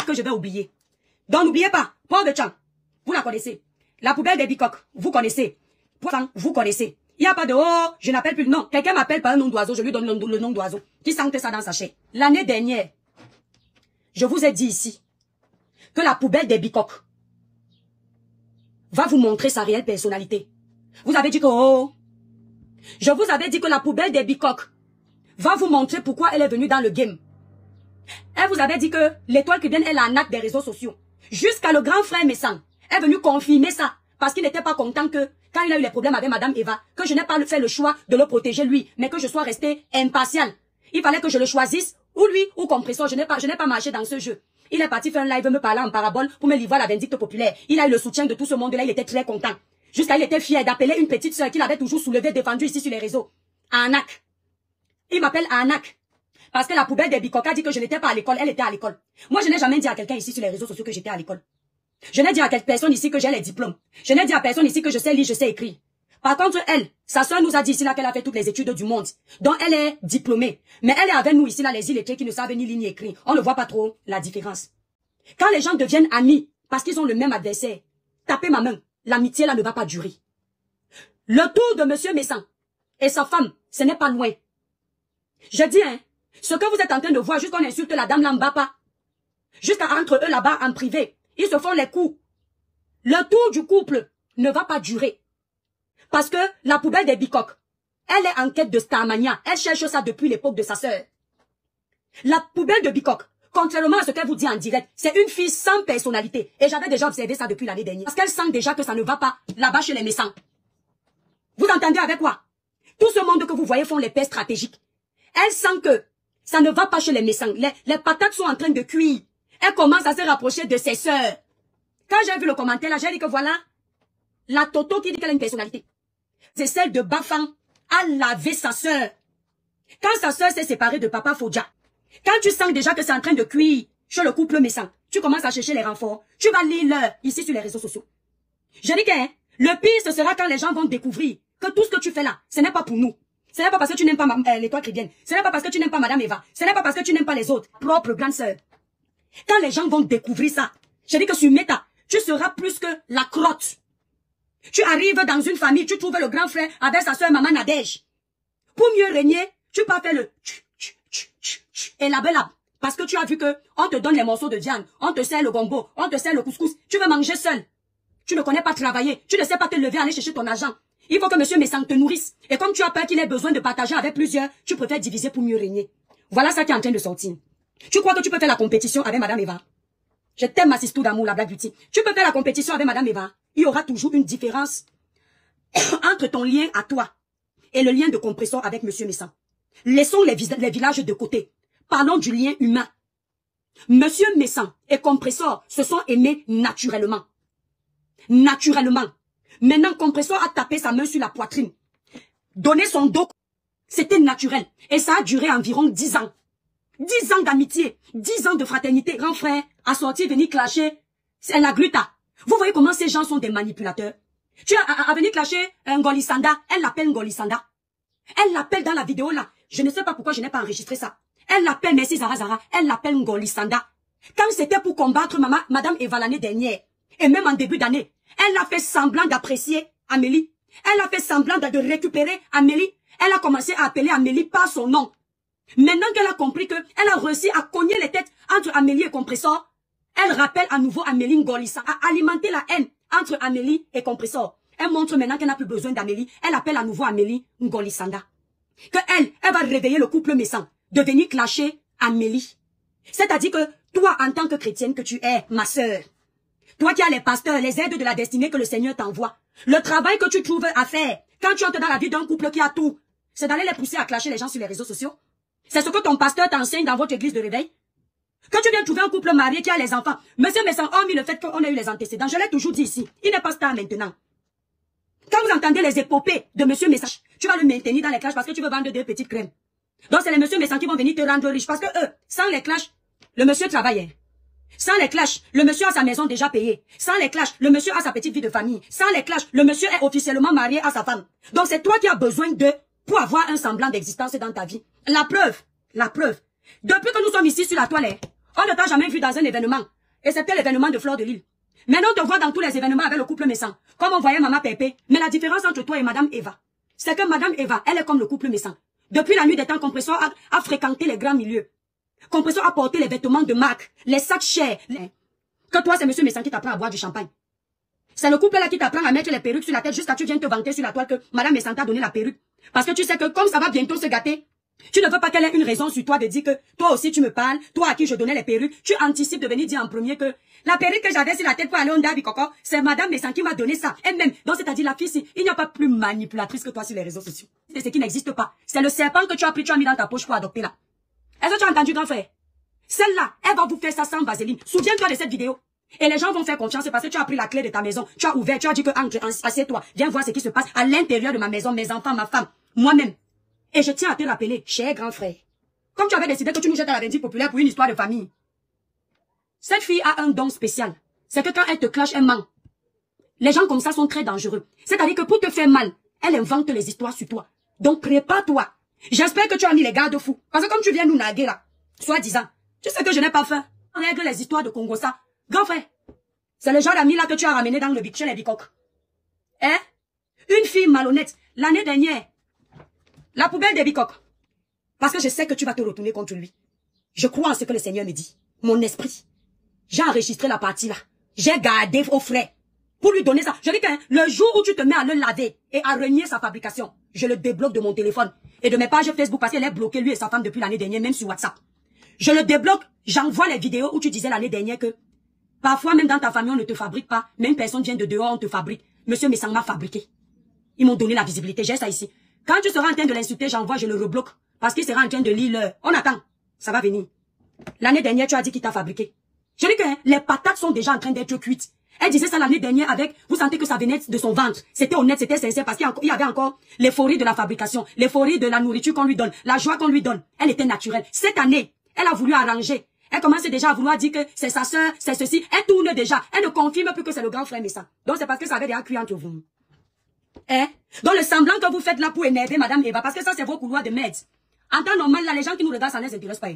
que je vais oublier. Donc n'oubliez pas, Paul de Chang, vous la connaissez. La poubelle des bicoques, vous connaissez. Poisson, vous connaissez. Il n'y a pas de oh, je n'appelle plus. Non, quelqu'un m'appelle par un nom d'oiseau, je lui donne le nom d'oiseau. Qui sente ça dans sa chair. L'année dernière, je vous ai dit ici que la poubelle des bicoques va vous montrer sa réelle personnalité. Vous avez dit que oh, je vous avais dit que la poubelle des bicoques va vous montrer pourquoi elle est venue dans le game. Elle vous avait dit que l'étoile qui vient est l'arnaque des réseaux sociaux. Jusqu'à le grand frère Messang est venu confirmer ça. Parce qu'il n'était pas content que, quand il a eu les problèmes avec Madame Eva, que je n'ai pas fait le choix de le protéger lui, mais que je sois resté impartial. Il fallait que je le choisisse, ou lui, ou Compressor. Je n'ai pas marché dans ce jeu. Il est parti faire un live, me parler en parabole pour me livrer à la vindicte populaire. Il a eu le soutien de tout ce monde-là, il était très content. Jusqu'à il était fier d'appeler une petite sœur qu'il avait toujours soulevée, défendue ici sur les réseaux. Anak. Il m'appelle Anak. Parce que la poubelle des bicoques a dit que je n'étais pas à l'école, elle était à l'école. Moi, je n'ai jamais dit à quelqu'un ici sur les réseaux sociaux que j'étais à l'école. Je n'ai dit à personne ici que j'ai les diplômes. Je n'ai dit à personne ici que je sais lire, je sais écrire. Par contre, elle, sa soeur nous a dit ici là qu'elle a fait toutes les études du monde. Donc, elle est diplômée. Mais elle est avec nous ici là, les illettrés qui ne savent ni lire ni écrire. On ne voit pas trop la différence. Quand les gens deviennent amis, parce qu'ils ont le même adversaire, tapez ma main, l'amitié là ne va pas durer. Le tour de monsieur Messang et sa femme, ce n'est pas loin. Je dis, hein, ce que vous êtes en train de voir, jusqu'on insulte la dame Lambapa, jusqu'à entre eux là-bas en privé, ils se font les coups. Le tour du couple ne va pas durer. Parce que la poubelle des bicoques, elle est en quête de Starmania. Elle cherche ça depuis l'époque de sa sœur. La poubelle de bicoque, contrairement à ce qu'elle vous dit en direct, c'est une fille sans personnalité. Et j'avais déjà observé ça depuis l'année dernière. Parce qu'elle sent déjà que ça ne va pas là-bas chez les Messang. Vous entendez avec quoi? Tout ce monde que vous voyez font les paix stratégiques. Elle sent que ça ne va pas chez les Messang. Les patates sont en train de cuire. Elle commence à se rapprocher de ses sœurs. Quand j'ai vu le commentaire là, j'ai dit que voilà, la Toto qui dit qu'elle a une personnalité. C'est celle de Bafang a lavé sa sœur. Quand sa sœur s'est séparée de papa Fodja, quand tu sens déjà que c'est en train de cuire chez le couple Messang, tu commences à chercher les renforts. Tu vas lire l'heure ici sur les réseaux sociaux. Je dis que hein, le pire ce sera quand les gens vont découvrir que tout ce que tu fais là, ce n'est pas pour nous. Ce n'est pas parce que tu n'aimes pas l'étoile chrétienne. Ce n'est pas parce que tu n'aimes pas Madame Eva. Ce n'est pas parce que tu n'aimes pas les autres. Propre grande sœur. Quand les gens vont découvrir ça, je dis que sur Meta, tu seras plus que la crotte. Tu arrives dans une famille, tu trouves le grand frère avec sa soeur Maman Nadège. Pour mieux régner, tu peux faire le et la belle. Parce que tu as vu que on te donne les morceaux de viande, on te sert le gombo, on te sert le couscous. Tu veux manger seul. Tu ne connais pas travailler, tu ne sais pas te lever, aller chercher ton argent. Il faut que monsieur Messang te nourrisse. Et comme tu as peur qu'il ait besoin de partager avec plusieurs, tu préfères diviser pour mieux régner. Voilà ça qui est en train de sortir. Tu crois que tu peux faire la compétition avec Madame Eva? Je t'aime ma sistou d'amour, la Black Beauty. Tu peux faire la compétition avec Madame Eva. Il y aura toujours une différence entre ton lien à toi et le lien de Compressor avec monsieur Messang. Laissons les villages de côté. Parlons du lien humain. Monsieur Messang et Compressor se sont aimés naturellement. Naturellement. Maintenant, Compressor a tapé sa main sur la poitrine. Donné son dos. C'était naturel. Et ça a duré environ 10 ans. 10 ans d'amitié. 10 ans de fraternité. Grand frère a sorti, venir clasher. C'est la gluta. Vous voyez comment ces gens sont des manipulateurs. Tu as venir clasher un Ngolisanda. Elle l'appelle Ngolisanda. Elle l'appelle dans la vidéo là. Je ne sais pas pourquoi je n'ai pas enregistré ça. Elle l'appelle, merci Zara Zara. Elle l'appelle Ngolisanda. Quand c'était pour combattre Madame Eva l'année dernière. Et même en début d'année. Elle a fait semblant d'apprécier Amélie. Elle a fait semblant de récupérer Amélie. Elle a commencé à appeler Amélie par son nom. Maintenant qu'elle a compris qu'elle a réussi à cogner les têtes entre Amélie et Compressor, elle rappelle à nouveau Amélie Ngolissa, à alimenter la haine entre Amélie et Compressor. Elle montre maintenant qu'elle n'a plus besoin d'Amélie. Elle appelle à nouveau Amélie Ngolissanda. Que elle va réveiller le couple Messang, de venir clasher Amélie. C'est-à-dire que toi, en tant que chrétienne que tu es, ma sœur, toi qui as les pasteurs, les aides de la destinée que le Seigneur t'envoie, le travail que tu trouves à faire quand tu entres dans la vie d'un couple qui a tout, c'est d'aller les pousser à clasher les gens sur les réseaux sociaux. C'est ce que ton pasteur t'enseigne dans votre église de réveil. Que tu viens trouver un couple marié qui a les enfants. Monsieur Messang, hormis le fait qu'on a eu les antécédents, je l'ai toujours dit ici, il n'est pas star maintenant. Quand vous entendez les épopées de monsieur Messang, tu vas le maintenir dans les clashs parce que tu veux vendre des petites crèmes. Donc c'est les monsieur Messang qui vont venir te rendre riche parce que eux, sans les clashs, le monsieur travaille. Sans les clashs, le monsieur a sa maison déjà payée. Sans les clashs, le monsieur a sa petite vie de famille. Sans les clashs, le monsieur est officiellement marié à sa femme. Donc c'est toi qui as besoin d'eux pour avoir un semblant d'existence dans ta vie. La preuve. Depuis que nous sommes ici sur la toile, On ne t'a jamais vu dans un événement. Et c'était l'événement de Fleur de Lille. Maintenant, on te voit dans tous les événements avec le couple Messang. Comme on voyait Maman Pépé. Mais la différence entre toi et Madame Eva, c'est que Madame Eva, elle est comme le couple Messang. Depuis la nuit des temps, Compressor a fréquenté les grands milieux. Compressor a porté les vêtements de marque, les sacs chers. Que toi, c'est Monsieur Messang qui t'apprend à boire du champagne. C'est le couple là qui t'apprend à mettre les perruques sur la tête jusqu'à ce que tu viennes te vanter sur la toile que Madame Messang t'a donné la perruque. Parce que tu sais que comme ça va bientôt se gâter, tu ne veux pas qu'elle ait une raison sur toi de dire que toi aussi tu me parles, toi à qui je donnais les perruques, tu anticipes de venir dire en premier que la perruque que j'avais sur la tête pour aller au Ndabi Coco, c'est Madame Messang qui m'a donné ça. Elle-même, donc c'est-à-dire la fille, il n'y a pas plus manipulatrice que toi sur les réseaux sociaux. C'est ce qui n'existe pas. C'est le serpent que tu as pris, tu as mis dans ta poche pour adopter là. Est-ce que tu as entendu, grand frère? Celle-là, elle va vous faire ça sans vaseline. Souviens-toi de cette vidéo. Et les gens vont faire confiance parce que tu as pris la clé de ta maison, tu as ouvert, tu as dit que assieds-toi, viens voir ce qui se passe à l'intérieur de ma maison, mes enfants, ma femme, moi-même. Et je tiens à te rappeler, cher grand frère, comme tu avais décidé que tu nous jettes à la vindicte populaire pour une histoire de famille, cette fille a un don spécial. C'est que quand elle te clash, elle ment. Les gens comme ça sont très dangereux. C'est-à-dire que pour te faire mal, elle invente les histoires sur toi. Donc prépare-toi. J'espère que tu as mis les garde-fous. Parce que comme tu viens nous naguer là, soi-disant, tu sais que je n'ai pas faim. On règle les histoires de Congo ça. Grand frère, c'est le genre d'ami là que tu as ramené dans le bic chez les bicoques. Hein? Une fille malhonnête, l'année dernière, la poubelle des bicoques. Parce que je sais que tu vas te retourner contre lui. Je crois en ce que le Seigneur me dit. Mon esprit. J'ai enregistré la partie là. J'ai gardé au frais. Pour lui donner ça. Je dis que le jour où tu te mets à le laver et à renier sa fabrication, je le débloque de mon téléphone et de mes pages Facebook parce qu'elle est bloquée lui et sa femme depuis l'année dernière, même sur WhatsApp. Je le débloque, j'envoie les vidéos où tu disais l'année dernière que parfois même dans ta famille on ne te fabrique pas, même personne vient de dehors, on te fabrique. Monsieur Messang m'a fabriqué. Ils m'ont donné la visibilité, j'ai ça ici. Quand tu seras en train de l'insulter, j'envoie, je le rebloque. Parce qu'il sera en train de lire l'heure. On attend. Ça va venir. L'année dernière, tu as dit qu'il t'a fabriqué. Je dis que les patates sont déjà en train d'être cuites. Elle disait ça l'année dernière avec, vous sentez que ça venait de son ventre. C'était honnête, c'était sincère parce qu'il y avait encore l'euphorie de la fabrication, l'euphorie de la nourriture qu'on lui donne, la joie qu'on lui donne. Elle était naturelle. Cette année, elle a voulu arranger. Elle commence déjà à vouloir dire que c'est sa sœur, c'est ceci. Elle tourne déjà. Elle ne confirme plus que c'est le grand frère Messang. Donc c'est parce que ça avait déjà cuit entre vous. Hein? Donc le semblant que vous faites là pour énerver Madame Eva, parce que ça c'est vos couloirs de merde. En temps normal, là, les gens qui nous regardent, ça ne les intéresse pas.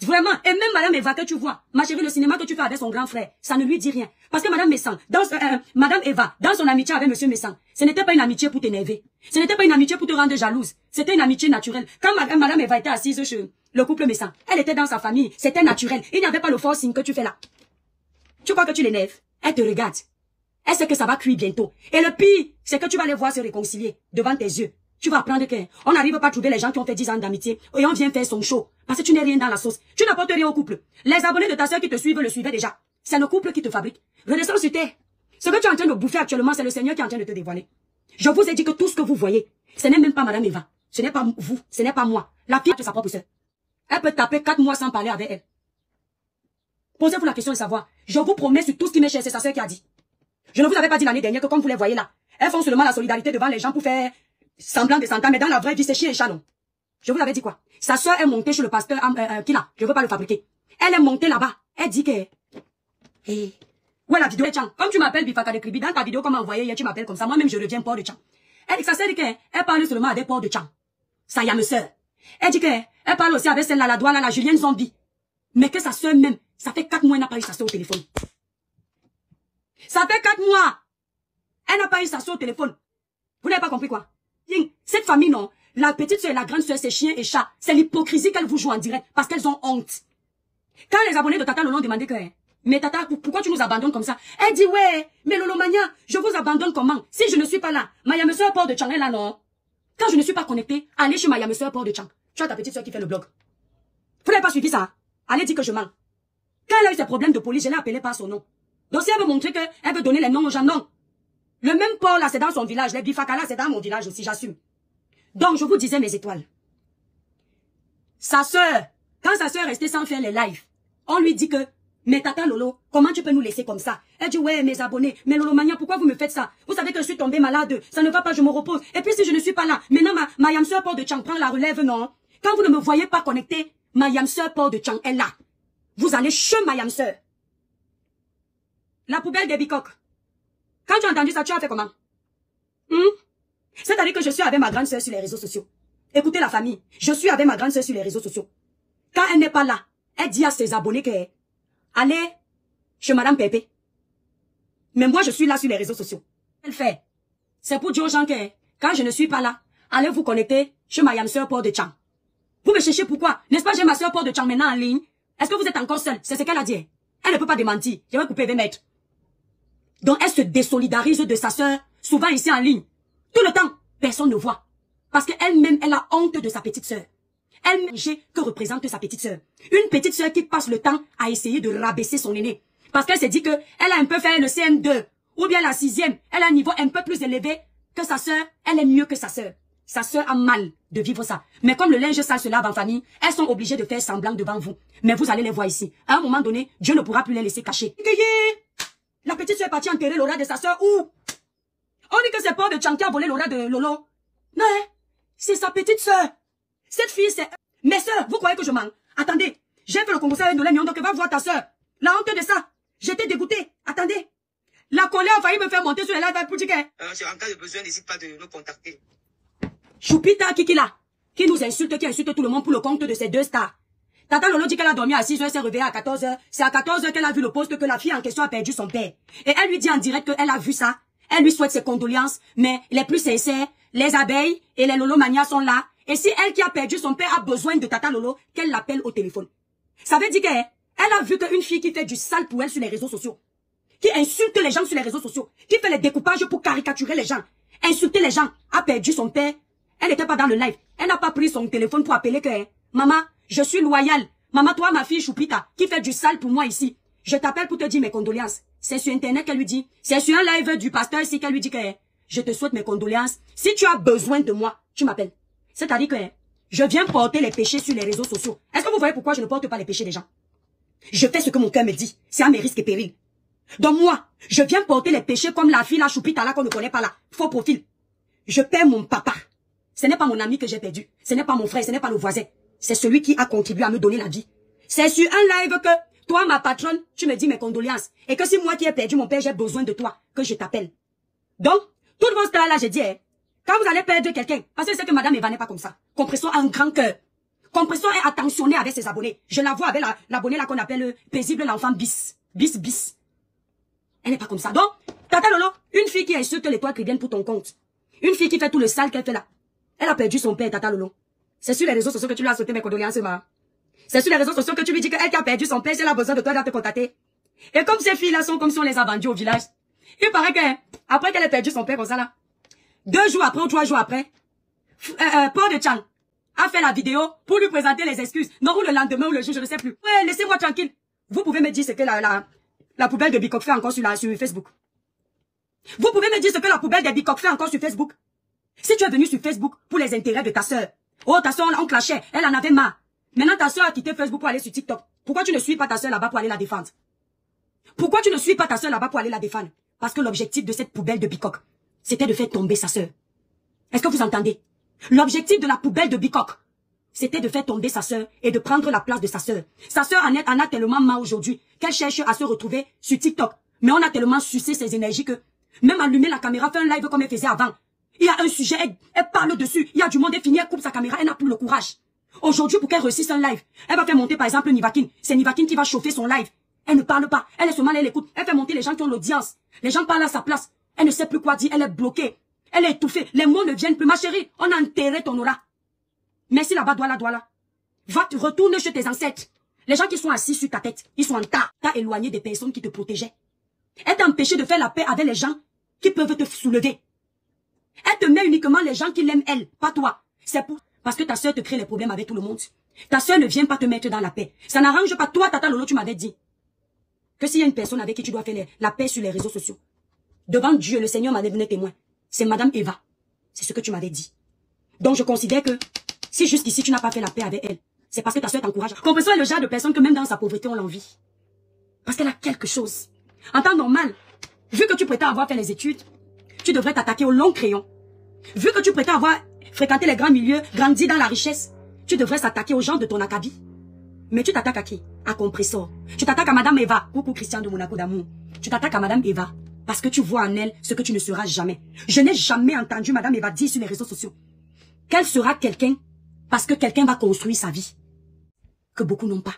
Vraiment. Et même Madame Eva que tu vois, ma chérie, le cinéma que tu fais avec son grand frère, ça ne lui dit rien. Parce que Madame Messang, Madame Eva, dans son amitié avec Monsieur Messang, ce n'était pas une amitié pour t'énerver. Ce n'était pas une amitié pour te rendre jalouse. C'était une amitié naturelle. Quand Madame Eva était assise chez le couple Messang, elle était dans sa famille. C'était naturel. Il n'y avait pas le forcing que tu fais là. Tu crois que tu l'énerves? Elle te regarde. Elle sait que ça va cuire bientôt. Et le pire, c'est que tu vas les voir se réconcilier devant tes yeux. Tu vas apprendre qu'on n'arrive pas à trouver les gens qui ont fait 10 ans d'amitié et on vient faire son show. Parce que tu n'es rien dans la sauce. Tu n'apportes rien au couple. Les abonnés de ta soeur qui te suivent le suivaient déjà. C'est le couple qui te fabrique. Redescends sur terre. Ce que tu es en train de bouffer actuellement, c'est le Seigneur qui est en train de te dévoiler. Je vous ai dit que tout ce que vous voyez, ce n'est même pas Madame Eva. Ce n'est pas vous. Ce n'est pas moi. La fille de sa propre soeur. Elle peut taper 4 mois sans parler avec elle. Posez-vous la question de savoir. Je vous promets sur tout ce qui m'est cher, c'est sa soeur qui a dit. Je ne vous avais pas dit l'année dernière que comme vous les voyez là, elles font seulement la solidarité devant les gens pour faire semblant de s'entendre, mais dans la vraie vie, c'est chien et chat, non. Je vous avais dit quoi? Sa soeur est montée chez le pasteur, qui là? Je veux pas le fabriquer. Elle est montée là-bas. Elle dit que, hey. Ouais, la vidéo est Tchang. Comme tu m'appelles Bifaka de Kribi, dans ta vidéo, comme envoyé hier, tu m'appelles comme ça. Moi-même, je reviens port de Tchang. Elle dit que sa soeur dit qu'elle parle seulement à des ports de Tchang. Ça y a me soeur. Elle dit qu'elle parle aussi avec celle-là, la doigt là, la Julienne Zombie. Mais que sa soeur même, ça fait 4 mois, elle n'a pas eu sa soeur au téléphone. Ça fait 4 mois. Elle n'a pas eu sa soeur au téléphone. Vous n'avez pas compris quoi? Cette famille, non. La petite soeur et la grande soeur, c'est chien et chat. C'est l'hypocrisie qu'elles vous jouent en direct. Parce qu'elles ont honte. Quand les abonnés de Tata Lolo ont demandé que, mais Tata, pourquoi tu nous abandonnes comme ça? Elle dit, ouais, mais Lolo Mania, je vous abandonne comment? Si je ne suis pas là, Maya me soeur port de Tchang est là, non? Quand je ne suis pas connectée, allez chez Maya me soeur port de Tchang. Tu as ta petite soeur qui fait le blog. Vous n'avez pas suivi ça? Allez dire que je mens. Quand elle a eu ses problèmes de police, je l'ai appelée par son nom. Donc si elle veut montrer qu'elle veut donner les noms aux gens, non. Le même port là, c'est dans son village. Les Bifaka là, c'est dans mon village aussi, j'assume. Donc je vous disais mes étoiles. Sa sœur, quand sa sœur restait sans faire les lives, on lui dit que, mais Tata Lolo, comment tu peux nous laisser comme ça? Elle dit, ouais, mes abonnés, mais Lolo Mania, pourquoi vous me faites ça? Vous savez que je suis tombée malade, ça ne va pas, je me repose. Et puis si je ne suis pas là, maintenant ma yam sœur Port de Tchang prend la relève, non? Quand vous ne me voyez pas connecté, ma yam sœur Port de Tchang est là. Vous allez chez ma yam sœur. La poubelle des bicoques. Quand tu as entendu ça, tu as fait comment? C'est-à-dire que je suis avec ma grande sœur sur les réseaux sociaux. Écoutez la famille, je suis avec ma grande sœur sur les réseaux sociaux. Quand elle n'est pas là, elle dit à ses abonnés que allez chez Madame Pépé. Mais moi, je suis là sur les réseaux sociaux. Elle fait. C'est pour dire aux gens que quand je ne suis pas là, allez vous connecter chez ma yam sœur Port de Chang. Vous me cherchez pourquoi? N'est-ce pas, j'ai ma sœur Port de Chang maintenant en ligne? Est-ce que vous êtes encore seul? C'est ce qu'elle a dit. Elle ne peut pas démentir. Je vais couper 20 mètres. Donc, elle se désolidarise de sa sœur, souvent ici en ligne. Tout le temps, personne ne voit. Parce qu'elle-même, elle a honte de sa petite sœur. Elle-même, que représente sa petite sœur. Une petite sœur qui passe le temps à essayer de rabaisser son aîné. Parce qu'elle s'est dit que elle a un peu fait le CM2, ou bien la 6e. Elle a un niveau un peu plus élevé que sa sœur. Elle est mieux que sa sœur. Sa sœur a mal de vivre ça. Mais comme le linge sale se lave en famille, elles sont obligées de faire semblant devant vous. Mais vous allez les voir ici. À un moment donné, Dieu ne pourra plus les laisser cacher. La petite sœur est partie enterrer l'aura de sa sœur où? On dit que c'est Port de Chang qui a volé l'aura de Lolo. Non, c'est sa petite sœur. Cette fille, c'est... Mes sœurs, vous croyez que je mens? Attendez, j'ai fait le concours avec Nolé Nyon, donc va voir ta sœur. La honte de ça. J'étais dégoûtée. Attendez. La colère a failli me faire monter sur les lives pour dire que... En cas de besoin, n'hésite pas de me contacter. Choupita Kikila, qui nous insulte, qui insulte tout le monde pour le compte de ces deux stars. Tata Lolo dit qu'elle a dormi à 6h, s'est réveillée à 14h. C'est à 14h qu'elle a vu le poste que la fille en question a perdu son père. Et elle lui dit en direct qu'elle a vu ça. Elle lui souhaite ses condoléances, mais les plus sincères, les abeilles et les Lolo Mania sont là. Et si elle qui a perdu son père a besoin de Tata Lolo, qu'elle l'appelle au téléphone. Ça veut dire qu'elle a vu qu'une fille qui fait du sale pour elle sur les réseaux sociaux, qui insulte les gens sur les réseaux sociaux, qui fait les découpages pour caricaturer les gens, insulter les gens, a perdu son père. Elle n'était pas dans le live. Elle n'a pas pris son téléphone pour appeler que maman, je suis loyale. Maman, toi, ma fille Choupita, qui fait du sale pour moi ici. Je t'appelle pour te dire mes condoléances. C'est sur Internet qu'elle lui dit. C'est sur un live du pasteur ici qu'elle lui dit que je te souhaite mes condoléances. Si tu as besoin de moi, tu m'appelles. C'est-à-dire que je viens porter les péchés sur les réseaux sociaux. Est-ce que vous voyez pourquoi je ne porte pas les péchés des gens? Je fais ce que mon cœur me dit. C'est à mes risques et périls. Donc moi, je viens porter les péchés comme la fille, la Choupita là qu'on ne connaît pas là. Faux profil. Je perds mon papa. Ce n'est pas mon ami que j'ai perdu. Ce n'est pas mon frère, ce n'est pas le voisin. C'est celui qui a contribué à me donner la vie. C'est sur un live que, toi, ma patronne, tu me dis mes condoléances. Et que si moi qui ai perdu mon père, j'ai besoin de toi, que je t'appelle. Donc, toutes vos stars là, j'ai dit, quand vous allez perdre quelqu'un, parce que c'est que Madame Eva n'est pas comme ça. Compression a un grand cœur. Compression est attentionnée avec ses abonnés. Je la vois avec l'abonné là qu'on appelle paisible l'enfant bis. Bis. Elle n'est pas comme ça. Donc, Tata Lolo, une fille qui insulte l'étoile chrétienne pour ton compte. Une fille qui fait tout le sale qu'elle fait là. Elle a perdu son père, Tata Lolo. C'est sur les réseaux sociaux que tu lui as souhaité mes condoléances, ma. C'est sur les réseaux sociaux que tu lui dis qu'elle qui a perdu son père, si elle a besoin de toi, elle va te contacter. Et comme ces filles-là sont comme si on les a vendues au village, il paraît que, après qu'elle ait perdu son père comme ça là, 2 jours après ou 3 jours après, Port de Chang a fait la vidéo pour lui présenter les excuses. Non, ou le lendemain ou le jour, je ne sais plus. Ouais, laissez-moi tranquille. Vous pouvez me dire ce que la poubelle de Bicoque fait encore sur Facebook. Vous pouvez me dire ce que la poubelle de Bicoque fait encore sur Facebook. Si tu es venu sur Facebook pour les intérêts de ta sœur, oh ta sœur on clashait, elle en avait marre. Maintenant ta sœur a quitté Facebook pour aller sur TikTok. Pourquoi tu ne suis pas ta sœur là-bas pour aller la défendre? Pourquoi tu ne suis pas ta sœur là-bas pour aller la défendre? Parce que l'objectif de cette poubelle de Bicoque, c'était de faire tomber sa sœur. Est-ce que vous entendez? L'objectif de la poubelle de Bicoque, c'était de faire tomber sa sœur et de prendre la place de sa sœur. Sa sœur en a tellement marre aujourd'hui qu'elle cherche à se retrouver sur TikTok. Mais on a tellement sucé ses énergies que même allumer la caméra, faire un live comme elle faisait avant. Il y a un sujet, elle parle dessus. Il y a du monde, elle finit, elle coupe sa caméra, elle n'a plus le courage. Aujourd'hui, pour qu'elle réussisse un live, elle va faire monter par exemple Nivakin. C'est Nivakin qui va chauffer son live. Elle ne parle pas. Elle est seulement là, elle écoute. Elle fait monter les gens qui ont l'audience. Les gens parlent à sa place. Elle ne sait plus quoi dire. Elle est bloquée. Elle est étouffée. Les mots ne viennent plus. Ma chérie, on a enterré ton aura. Merci là-bas, douala. Retourne chez tes ancêtres. Les gens qui sont assis sur ta tête, ils sont en tas. T'as éloigné des personnes qui te protégeaient. Elle t'a empêché de faire la paix avec les gens qui peuvent te soulever. Elle te met uniquement les gens qui l'aiment elle, pas toi. C'est parce que ta sœur te crée les problèmes avec tout le monde. Ta sœur ne vient pas te mettre dans la paix. Ça n'arrange pas. Toi, Tata Lolo, tu m'avais dit que s'il y a une personne avec qui tu dois faire la paix sur les réseaux sociaux, devant Dieu, le Seigneur m'a devenu témoin. C'est Madame Eva. C'est ce que tu m'avais dit. Donc je considère que si jusqu'ici tu n'as pas fait la paix avec elle, c'est parce que ta sœur t'encourage. Comprenez le genre de personne que même dans sa pauvreté on l'envie. Parce qu'elle a quelque chose. En temps normal, vu que tu prétends avoir fait les études, tu devrais t'attaquer au long crayon. Vu que tu prétends avoir fréquenté les grands milieux, grandi dans la richesse, tu devrais s'attaquer aux gens de ton acabit. Mais tu t'attaques à qui? À Compressor. Tu t'attaques à Madame Eva. Coucou Christian de Monaco d'amour. Tu t'attaques à Madame Eva. Parce que tu vois en elle ce que tu ne seras jamais. Je n'ai jamais entendu Madame Eva dire sur les réseaux sociaux qu'elle sera quelqu'un parce que quelqu'un va construire sa vie. Que beaucoup n'ont pas.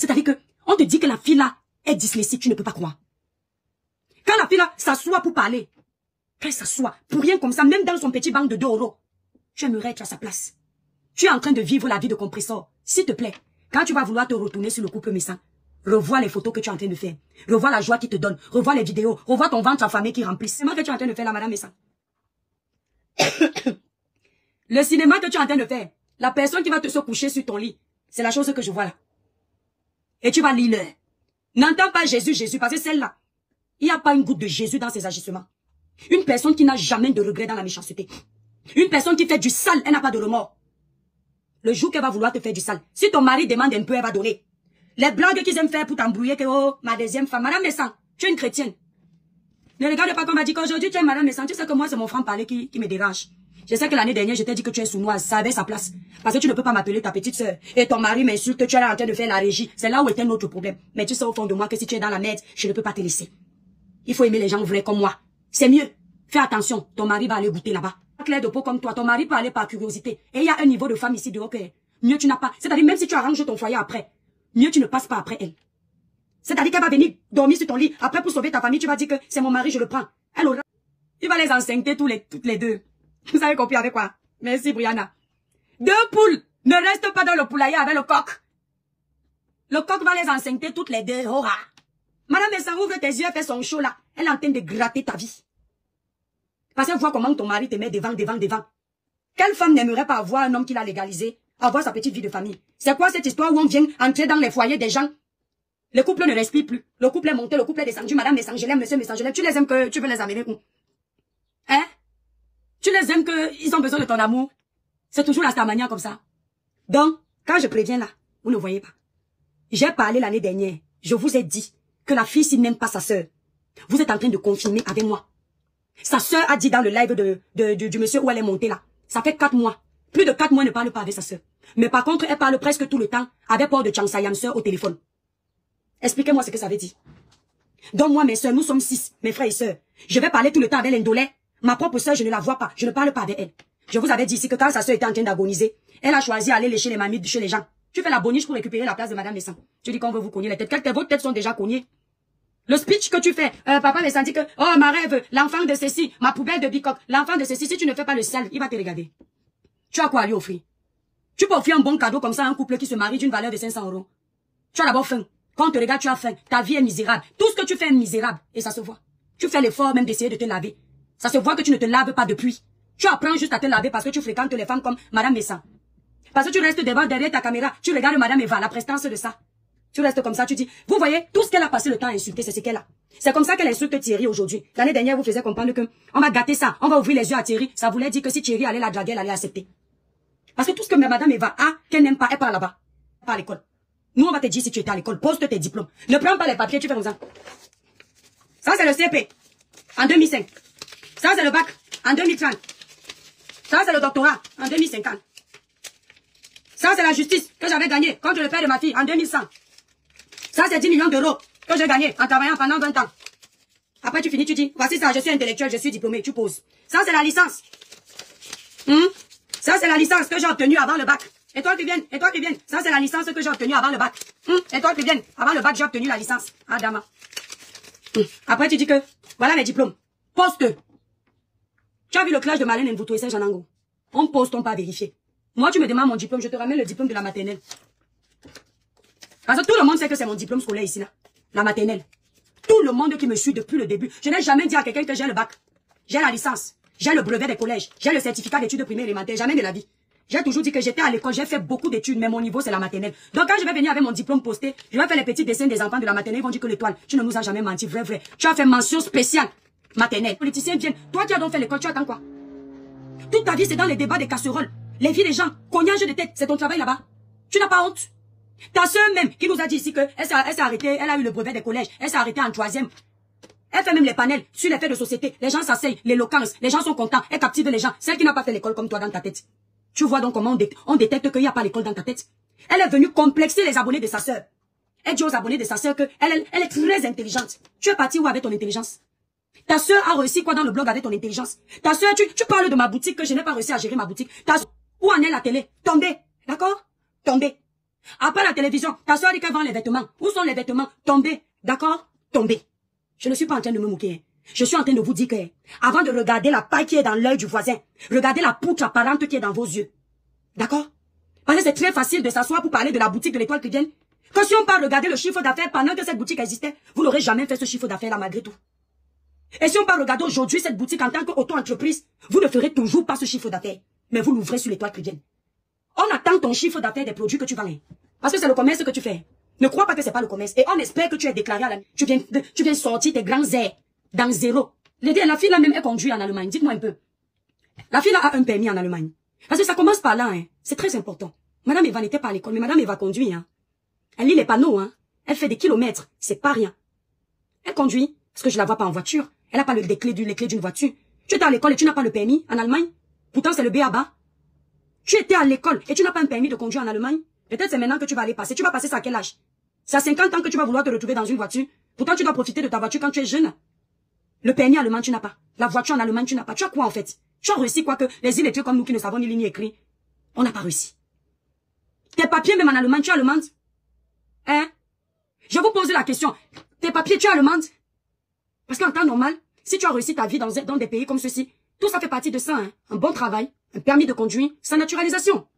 C'est-à-dire que on te dit que la fille là est dyslexique, tu ne peux pas croire. Quand la fille là s'assoit pour parler, quand elle s'assoit, pour rien comme ça, même dans son petit banc de 2 €, tu aimerais être à sa place. Tu es en train de vivre la vie de compresseur. S'il te plaît, quand tu vas vouloir te retourner sur le couple Messan, revois les photos que tu es en train de faire. Revois la joie qu'il te donne. Revois les vidéos. Revois ton ventre affamé qui remplit. C'est moi que tu es en train de faire là, madame Messan. Le cinéma que tu es en train de faire, la personne qui va te se coucher sur ton lit, c'est la chose que je vois là. Et tu vas lire l'heure. N'entends pas Jésus, Jésus, parce que celle-là, il n'y a pas une goutte de Jésus dans ses agissements. Une personne qui n'a jamais de regret dans la méchanceté. Une personne qui fait du sale, elle n'a pas de remords. Le jour qu'elle va vouloir te faire du sale, si ton mari demande un peu, elle va donner. Les blagues qu'ils aiment faire pour t'embrouiller, que oh, ma deuxième femme, madame Messan, tu es une chrétienne. Ne regarde pas qu'on m'a dit qu'aujourd'hui tu es madame Messan, tu sais que moi c'est mon franc-parler qui me dérange. Je sais que l'année dernière, je t'ai dit que tu es sournoise, ça avait sa place. Parce que tu ne peux pas m'appeler ta petite sœur. Et ton mari m'insulte, tu es là en train de faire la régie. C'est là où est un autre problème. Mais tu sais au fond de moi que si tu es dans la merde, je ne peux pas te laisser. Il faut aimer les gens vrais comme moi. C'est mieux. Fais attention, ton mari va aller goûter là-bas. Claire de peau comme toi, ton mari peut aller par curiosité. Et il y a un niveau de femme ici de ok. Mieux tu n'as pas. C'est-à-dire même si tu arranges ton foyer après, mieux tu ne passes pas après elle. C'est-à-dire qu'elle va venir dormir sur ton lit. Après pour sauver ta famille, tu vas dire que c'est mon mari, je le prends. Elle aura... Il va les enceinte toutes les deux. Vous avez compris avec quoi? Merci Brianna. 2 poules ne restent pas dans le poulailler avec le coq. Le coq va les enceinte toutes les 2. Oh, madame Messan, ouvre tes yeux, fait son show là. Elle est en train de gratter ta vie. Parce qu'elle voit comment ton mari te met devant. Quelle femme n'aimerait pas avoir un homme qui l'a légalisé, avoir sa petite vie de famille? C'est quoi cette histoire où on vient entrer dans les foyers des gens? Le couple ne respire plus. Le couple est monté, le couple est descendu. Madame Messan, je l'aime, monsieur Messan, je l'aime. Tu les aimes que tu veux les amener où? Hein? Tu les aimes que ils ont besoin de ton amour? C'est toujours la manière comme ça. Donc, quand je préviens là, vous ne voyez pas. J'ai parlé l'année dernière. Je vous ai dit que la fille s'il n'aime pas sa sœur. Vous êtes en train de confirmer avec moi. Sa sœur a dit dans le live du monsieur où elle est montée là. Ça fait 4 mois. Plus de 4 mois, elle ne parle pas avec sa sœur. Mais par contre, elle parle presque tout le temps avec Paul de Changsayam sœur au téléphone. Expliquez-moi ce que ça veut dire. Donc moi, mes sœurs, nous sommes 6, mes frères et sœurs. Je vais parler tout le temps avec l'indolé. Ma propre sœur, je ne la vois pas. Je ne parle pas avec elle. Je vous avais dit ici que quand sa sœur était en train d'agoniser, elle a choisi d'aller lécher les mamies chez les gens. Tu fais la boniche pour récupérer la place de madame Messan. Tu dis qu'on veut vous cogner les têtes. Vos têtes sont déjà cognées. Le speech que tu fais, papa Messan dit que, oh, ma rêve, l'enfant de ceci, ma poubelle de bicoque, l'enfant de ceci, si tu ne fais pas le sale, il va te regarder. Tu as quoi à lui offrir? Tu peux offrir un bon cadeau comme ça à un couple qui se marie d'une valeur de 500 €. Tu as d'abord faim. Quand on te regarde, tu as faim. Ta vie est misérable. Tout ce que tu fais est misérable. Et ça se voit. Tu fais l'effort même d'essayer de te laver. Ça se voit que tu ne te laves pas depuis. Tu apprends juste à te laver parce que tu fréquentes les femmes comme madame Messan. Parce que tu restes derrière ta caméra, tu regardes madame Eva, la prestance de ça. Tu restes comme ça, tu dis, vous voyez, tout ce qu'elle a passé le temps à insulter, c'est ce qu'elle a. C'est comme ça qu'elle insulte Thierry aujourd'hui. L'année dernière, vous faisiez comprendre que on va gâter ça, on va ouvrir les yeux à Thierry. Ça voulait dire que si Thierry allait la draguer, elle allait accepter. Parce que tout ce que madame Eva a, qu'elle n'aime pas, elle part là-bas. Pas à l'école. Nous, on va te dire si tu étais à l'école, pose tes diplômes. Ne prends pas les papiers, tu fais comme ça. Ça, c'est le CP, en 2005. Ça, c'est le bac, en 2030. Ça, c'est le doctorat, en 2050. Ça, c'est la justice que j'avais gagnée contre le père de ma fille, en 2100. Ça, c'est 10 millions d'euros que j'ai gagné en travaillant pendant 20 ans. Après, tu finis, tu dis, voici ça, je suis intellectuel, je suis diplômé, tu poses. Ça, c'est la licence. Ça, c'est la licence que j'ai obtenue avant le bac. Et toi qui viens, ça, c'est la licence que j'ai obtenue avant le bac. Et toi qui viens, avant le bac, j'ai obtenu la licence. Adama. Après, tu dis que, voilà mes diplômes. Poste. Tu as vu le clash de Malène Mboutou et Saint-Janango? On poste, on pas vérifier. Moi, tu me demandes mon diplôme, je te ramène le diplôme de la maternelle. Parce que tout le monde sait que c'est mon diplôme scolaire ici, là. La maternelle. Tout le monde qui me suit depuis le début. Je n'ai jamais dit à quelqu'un que j'ai le bac. J'ai la licence. J'ai le brevet des collèges. J'ai le certificat d'études primaires élémentaires. Jamais de la vie. J'ai toujours dit que j'étais à l'école. J'ai fait beaucoup d'études, mais mon niveau, c'est la maternelle. Donc, quand je vais venir avec mon diplôme posté, je vais faire les petits dessins des enfants de la maternelle. Ils vont dire que l'étoile, tu ne nous as jamais menti. Vrai. Tu as fait mention spéciale. Maternelle. Les politiciens viennent. Toi qui as donc fait l'école, tu attends quoi? Toute ta vie, c'est dans les débats des casseroles. Les vies des gens. Cognage de tête. C'est ton travail là-bas. Tu n'as pas honte? Ta sœur même, qui nous a dit ici que elle s'est arrêtée, elle a eu le brevet des collèges, elle s'est arrêtée en 3e. Elle fait même les panels sur les faits de société. Les gens s'asseyent, l'éloquence, les gens sont contents, elle captive les gens. Celle qui n'a pas fait l'école comme toi dans ta tête. Tu vois donc comment on détecte qu'il n'y a pas l'école dans ta tête. Elle est venue complexer les abonnés de sa sœur. Elle dit aux abonnés de sa sœur que elle est très intelligente. Tu es parti où avec ton intelligence? Ta sœur a réussi quoi dans le blog avec ton intelligence? Ta sœur, tu parles de ma boutique que je n'ai pas réussi à gérer ma boutique. Où en est la télé? Tombée. D'accord? Tombée. Après la télévision, ta soeur dit qu'elle vend les vêtements. Où sont les vêtements? Tombés. D'accord? Tombés. Je ne suis pas en train de me moquer. Je suis en train de vous dire que, avant de regarder la paille qui est dans l'œil du voisin, regardez la poutre apparente qui est dans vos yeux. D'accord? Parce que c'est très facile de s'asseoir pour parler de la boutique de l'Étoile Chrétienne. Quand si on part regarder le chiffre d'affaires pendant que cette boutique existait, vous n'aurez jamais fait ce chiffre d'affaires là malgré tout. Et si on part regarder aujourd'hui cette boutique en tant qu'auto-entreprise, vous ne ferez toujours pas ce chiffre d'affaires. Mais vous l'ouvrez sur l'Étoile Chrétienne. On attend ton chiffre d'affaires des produits que tu vends. Parce que c'est le commerce que tu fais. Ne crois pas que c'est pas le commerce. Et on espère que tu es déclaré à la... Tu viens sortir tes grands airs dans zéro. La fille là même est conduite en Allemagne. Dites-moi un peu. La fille là a un permis en Allemagne. Parce que ça commence par là, hein. C'est très important. Madame Eva n'était pas à l'école, mais Madame Eva conduit, hein. Elle lit les panneaux, hein. Elle fait des kilomètres. C'est pas rien. Elle conduit. Parce que je la vois pas en voiture. Elle n'a pas les clés d'une voiture. Tu étais à l'école et tu n'as pas le permis en Allemagne. Pourtant, c'est le B.A.B.A. Tu étais à l'école et tu n'as pas un permis de conduire en Allemagne. Peut-être c'est maintenant que tu vas aller passer. Tu vas passer ça à quel âge? C'est à 50 ans que tu vas vouloir te retrouver dans une voiture. Pourtant, tu dois profiter de ta voiture quand tu es jeune. Le permis allemand, tu n'as pas. La voiture en Allemagne, tu n'as pas. Tu as quoi en fait? Tu as réussi quoi que les illettrés comme nous qui ne savons ni lire ni écrire? On n'a pas réussi. Tes papiers, même en Allemagne, tu as allemande? Hein? Je vous pose la question. Tes papiers, tu as allemande? Parce qu'en temps normal, si tu as réussi ta vie dans des pays comme ceci, tout ça fait partie de ça, hein. Un bon travail, un permis de conduire, sa naturalisation.